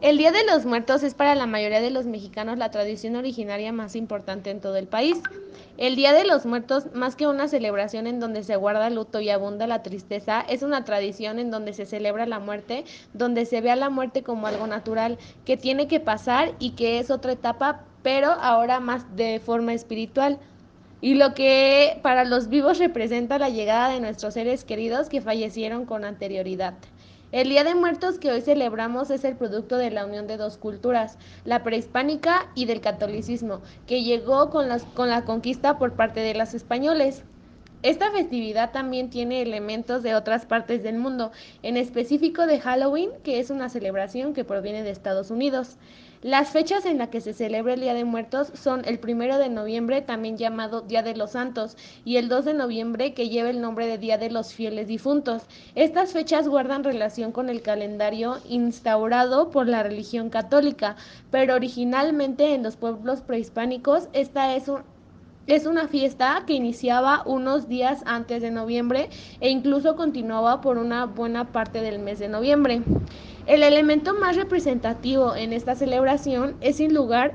El Día de los Muertos es para la mayoría de los mexicanos la tradición originaria más importante en todo el país. El Día de los Muertos, más que una celebración en donde se guarda luto y abunda la tristeza, es una tradición en donde se celebra la muerte, donde se ve a la muerte como algo natural, que tiene que pasar y que es otra etapa, pero ahora más de forma espiritual. Y lo que para los vivos representa la llegada de nuestros seres queridos que fallecieron con anterioridad. El Día de Muertos que hoy celebramos es el producto de la unión de dos culturas, la prehispánica y del catolicismo, que llegó con la conquista por parte de los españoles. Esta festividad también tiene elementos de otras partes del mundo, en específico de Halloween, que es una celebración que proviene de Estados Unidos. Las fechas en las que se celebra el Día de Muertos son el 1 de noviembre, también llamado Día de los Santos, y el 2 de noviembre, que lleva el nombre de Día de los Fieles Difuntos. Estas fechas guardan relación con el calendario instaurado por la religión católica, pero originalmente en los pueblos prehispánicos es una fiesta que iniciaba unos días antes de noviembre e incluso continuaba por una buena parte del mes de noviembre. El elemento más representativo en esta celebración es sin lugar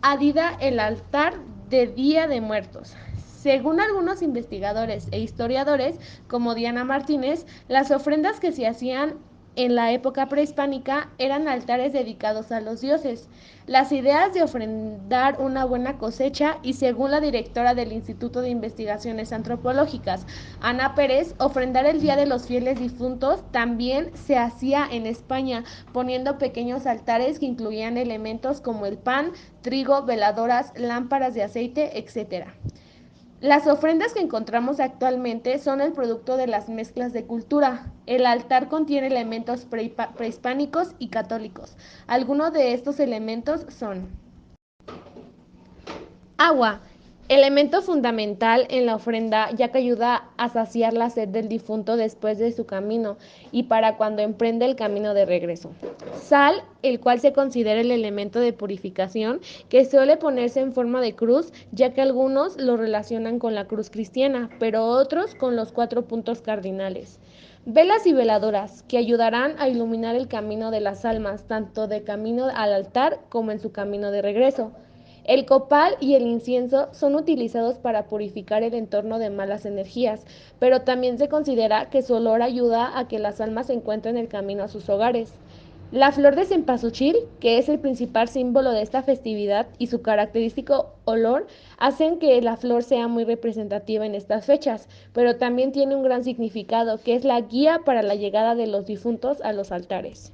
adida el altar de Día de Muertos. Según algunos investigadores e historiadores, como Diana Martínez, las ofrendas que se hacían en la época prehispánica eran altares dedicados a los dioses. Las ideas de ofrendar una buena cosecha y, según la directora del Instituto de Investigaciones Antropológicas, Ana Pérez, ofrendar el Día de los Fieles Difuntos también se hacía en España, poniendo pequeños altares que incluían elementos como el pan, trigo, veladoras, lámparas de aceite, etc. Las ofrendas que encontramos actualmente son el producto de las mezclas de cultura. El altar contiene elementos prehispánicos y católicos. Algunos de estos elementos son agua, elemento fundamental en la ofrenda, ya que ayuda a saciar la sed del difunto después de su camino y para cuando emprende el camino de regreso. Sal, el cual se considera el elemento de purificación, que suele ponerse en forma de cruz, ya que algunos lo relacionan con la cruz cristiana, pero otros con los 4 puntos cardinales. Velas y veladoras, que ayudarán a iluminar el camino de las almas, tanto de camino al altar como en su camino de regreso. El copal y el incienso son utilizados para purificar el entorno de malas energías, pero también se considera que su olor ayuda a que las almas encuentren el camino a sus hogares. La flor de cempasúchil, que es el principal símbolo de esta festividad, y su característico olor hacen que la flor sea muy representativa en estas fechas, pero también tiene un gran significado, que es la guía para la llegada de los difuntos a los altares.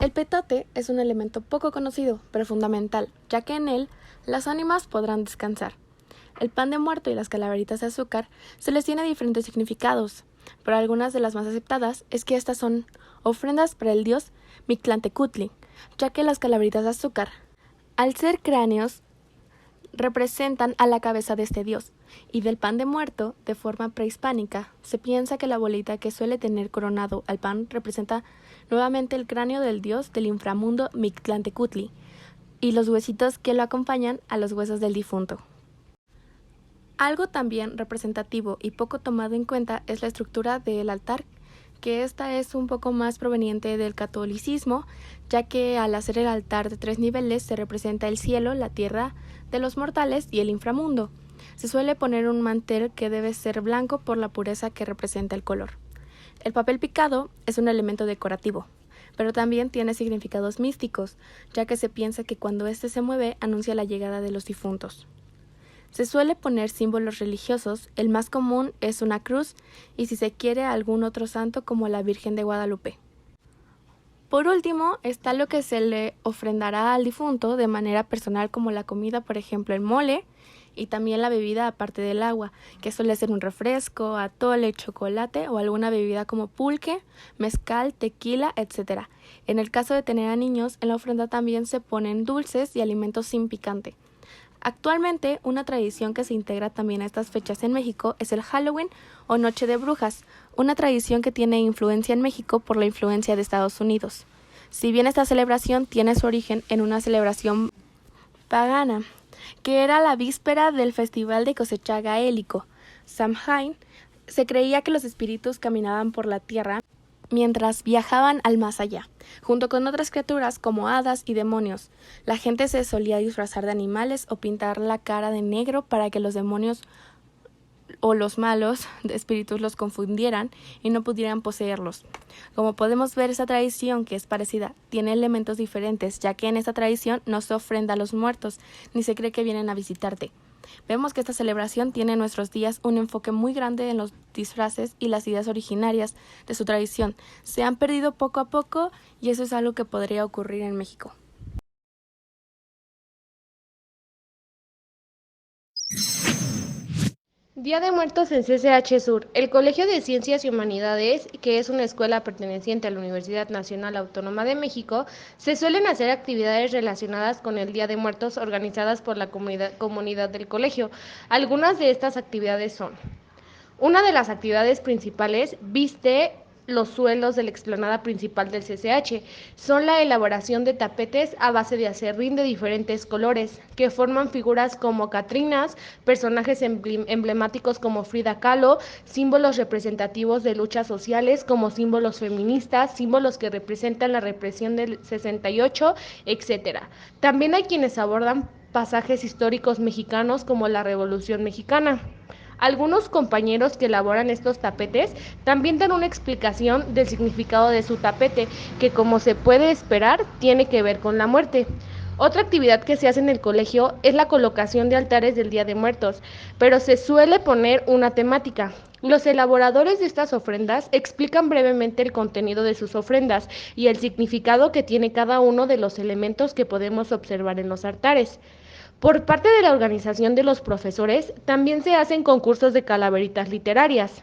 El petate es un elemento poco conocido, pero fundamental, ya que en él las ánimas podrán descansar. El pan de muerto y las calaveritas de azúcar se les tiene diferentes significados, pero algunas de las más aceptadas es que estas son ofrendas para el dios Mictlantecutli, ya que las calaveritas de azúcar, al ser cráneos, representan a la cabeza de este dios, y del pan de muerto, de forma prehispánica, se piensa que la bolita que suele tener coronado al pan representa nuevamente el cráneo del dios del inframundo Mictlantecutli, y los huesitos que lo acompañan a los huesos del difunto. Algo también representativo y poco tomado en cuenta es la estructura del altar, que esta es un poco más proveniente del catolicismo, ya que al hacer el altar de 3 niveles se representa el cielo, la tierra de los mortales y el inframundo. Se suele poner un mantel que debe ser blanco por la pureza que representa el color. El papel picado es un elemento decorativo, pero también tiene significados místicos, ya que se piensa que cuando éste se mueve anuncia la llegada de los difuntos. Se suele poner símbolos religiosos, el más común es una cruz y si se quiere algún otro santo como la Virgen de Guadalupe. Por último, está lo que se le ofrendará al difunto de manera personal como la comida, por ejemplo el mole, y también la bebida aparte del agua, que suele ser un refresco, atole, chocolate o alguna bebida como pulque, mezcal, tequila, etc. En el caso de tener a niños, en la ofrenda también se ponen dulces y alimentos sin picante. Actualmente, una tradición que se integra también a estas fechas en México es el Halloween o Noche de Brujas, una tradición que tiene influencia en México por la influencia de Estados Unidos. Si bien esta celebración tiene su origen en una celebración pagana, que era la víspera del festival de cosecha gaélico, Samhain, se creía que los espíritus caminaban por la tierra mientras viajaban al más allá, junto con otras criaturas como hadas y demonios. La gente se solía disfrazar de animales o pintar la cara de negro para que los demonios o los malos de espíritus los confundieran y no pudieran poseerlos. Como podemos ver, esta tradición, que es parecida, tiene elementos diferentes, ya que en esta tradición no se ofrenda a los muertos, ni se cree que vienen a visitarte. Vemos que esta celebración tiene en nuestros días un enfoque muy grande en los disfraces, y las ideas originarias de su tradición se han perdido poco a poco, y eso es algo que podría ocurrir en México. Día de Muertos en CCH Sur. El Colegio de Ciencias y Humanidades, que es una escuela perteneciente a la Universidad Nacional Autónoma de México, se suelen hacer actividades relacionadas con el Día de Muertos organizadas por la comunidad del colegio. Algunas de estas actividades son: una de las actividades principales viste los suelos de la explanada principal del CCH. Son la elaboración de tapetes a base de acerrín de diferentes colores, que forman figuras como catrinas, personajes emblemáticos como Frida Kahlo, símbolos representativos de luchas sociales como símbolos feministas, símbolos que representan la represión del 68, etc. También hay quienes abordan pasajes históricos mexicanos como la Revolución Mexicana. Algunos compañeros que elaboran estos tapetes también dan una explicación del significado de su tapete, que, como se puede esperar, tiene que ver con la muerte. Otra actividad que se hace en el colegio es la colocación de altares del Día de Muertos, pero se suele poner una temática. Los elaboradores de estas ofrendas explican brevemente el contenido de sus ofrendas y el significado que tiene cada uno de los elementos que podemos observar en los altares. Por parte de la organización de los profesores, también se hacen concursos de calaveritas literarias,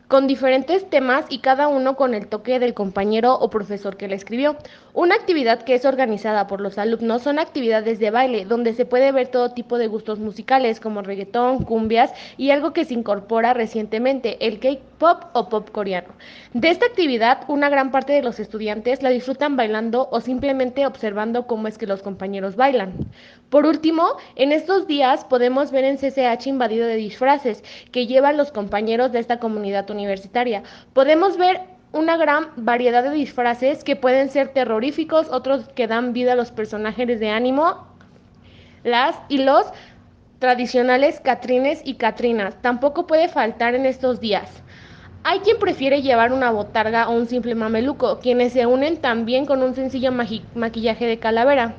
con diferentes temas y cada uno con el toque del compañero o profesor que la escribió. Una actividad que es organizada por los alumnos son actividades de baile, donde se puede ver todo tipo de gustos musicales como reggaetón, cumbias y algo que se incorpora recientemente, el K-pop o pop coreano. De esta actividad, una gran parte de los estudiantes la disfrutan bailando o simplemente observando cómo es que los compañeros bailan. Por último, en estos días podemos ver en CCH invadido de disfraces que llevan los compañeros de esta comunidad universitaria. Podemos ver una gran variedad de disfraces que pueden ser terroríficos, otros que dan vida a los personajes de ánimo, los tradicionales catrines y catrinas. Tampoco puede faltar en estos días. Hay quien prefiere llevar una botarga o un simple mameluco, quienes se unen también con un sencillo maquillaje de calavera.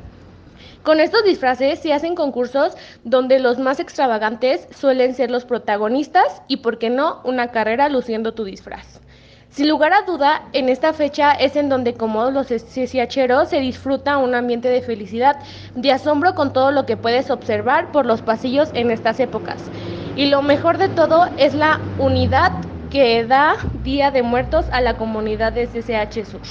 Con estos disfraces se hacen concursos donde los más extravagantes suelen ser los protagonistas y, por qué no, una carrera luciendo tu disfraz. Sin lugar a duda, en esta fecha es en donde, como los CCHeros, se disfruta un ambiente de felicidad, de asombro con todo lo que puedes observar por los pasillos en estas épocas. Y lo mejor de todo es la unidad que da Día de Muertos a la comunidad de CCH Sur.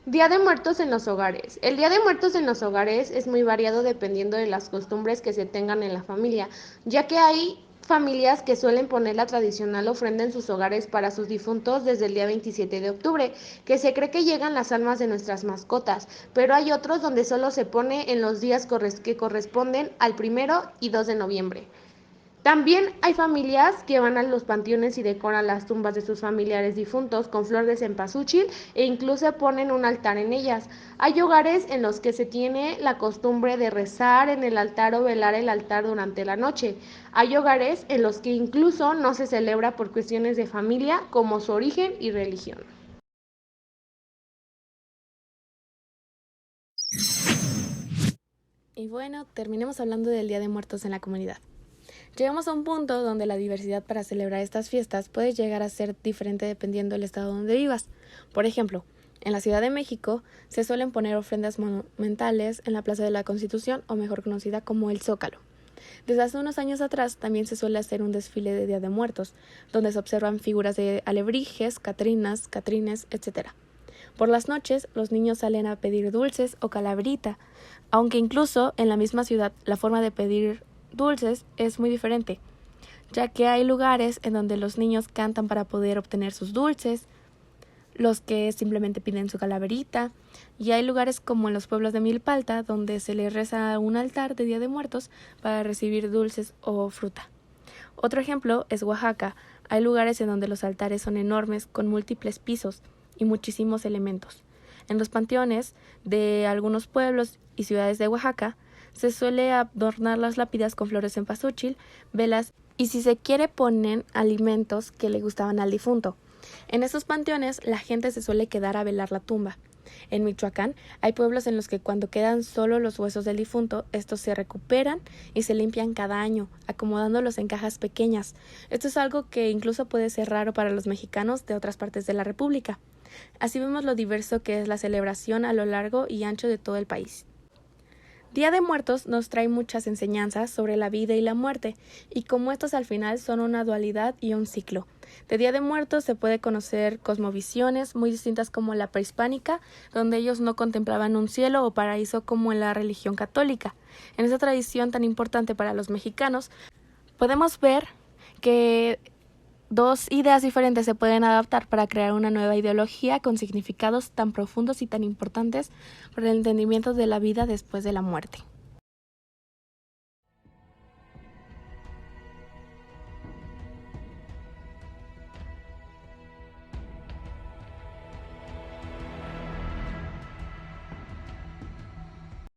Día de Muertos en los hogares. El Día de Muertos en los hogares es muy variado dependiendo de las costumbres que se tengan en la familia, ya que hay familias que suelen poner la tradicional ofrenda en sus hogares para sus difuntos desde el día 27 de octubre, que se cree que llegan las almas de nuestras mascotas, pero hay otros donde solo se pone en los días que corresponden al 1 y 2 de noviembre. También hay familias que van a los panteones y decoran las tumbas de sus familiares difuntos con flor de cempasúchil e incluso ponen un altar en ellas. Hay hogares en los que se tiene la costumbre de rezar en el altar o velar el altar durante la noche. Hay hogares en los que incluso no se celebra por cuestiones de familia, como su origen y religión. Y bueno, terminemos hablando del Día de Muertos en la comunidad. Llegamos a un punto donde la diversidad para celebrar estas fiestas puede llegar a ser diferente dependiendo del estado donde vivas. Por ejemplo, en la Ciudad de México se suelen poner ofrendas monumentales en la Plaza de la Constitución, o mejor conocida como el Zócalo. Desde hace unos años atrás también se suele hacer un desfile de Día de Muertos, donde se observan figuras de alebrijes, catrinas, catrines, etc. Por las noches, los niños salen a pedir dulces o calaverita, aunque incluso en la misma ciudad la forma de pedir dulces es muy diferente, ya que hay lugares en donde los niños cantan para poder obtener sus dulces. los que simplemente piden su calaverita, y hay lugares como en los pueblos de Milpalta donde se les reza a un altar de Día de Muertos para recibir dulces o fruta. Otro ejemplo es Oaxaca. Hay lugares en donde los altares son enormes, con múltiples pisos y muchísimos elementos. En los panteones de algunos pueblos y ciudades de Oaxaca se suele adornar las lápidas con flores de cempasúchil, velas y, si se quiere, ponen alimentos que le gustaban al difunto. En estos panteones la gente se suele quedar a velar la tumba. En Michoacán hay pueblos en los que cuando quedan solo los huesos del difunto, estos se recuperan y se limpian cada año, acomodándolos en cajas pequeñas. Esto es algo que incluso puede ser raro para los mexicanos de otras partes de la República. Así vemos lo diverso que es la celebración a lo largo y ancho de todo el país. Día de Muertos nos trae muchas enseñanzas sobre la vida y la muerte, y cómo estos al final son una dualidad y un ciclo. De Día de Muertos se puede conocer cosmovisiones muy distintas como la prehispánica, donde ellos no contemplaban un cielo o paraíso como en la religión católica. En esta tradición tan importante para los mexicanos, podemos ver que dos ideas diferentes se pueden adaptar para crear una nueva ideología con significados tan profundos y tan importantes para el entendimiento de la vida después de la muerte.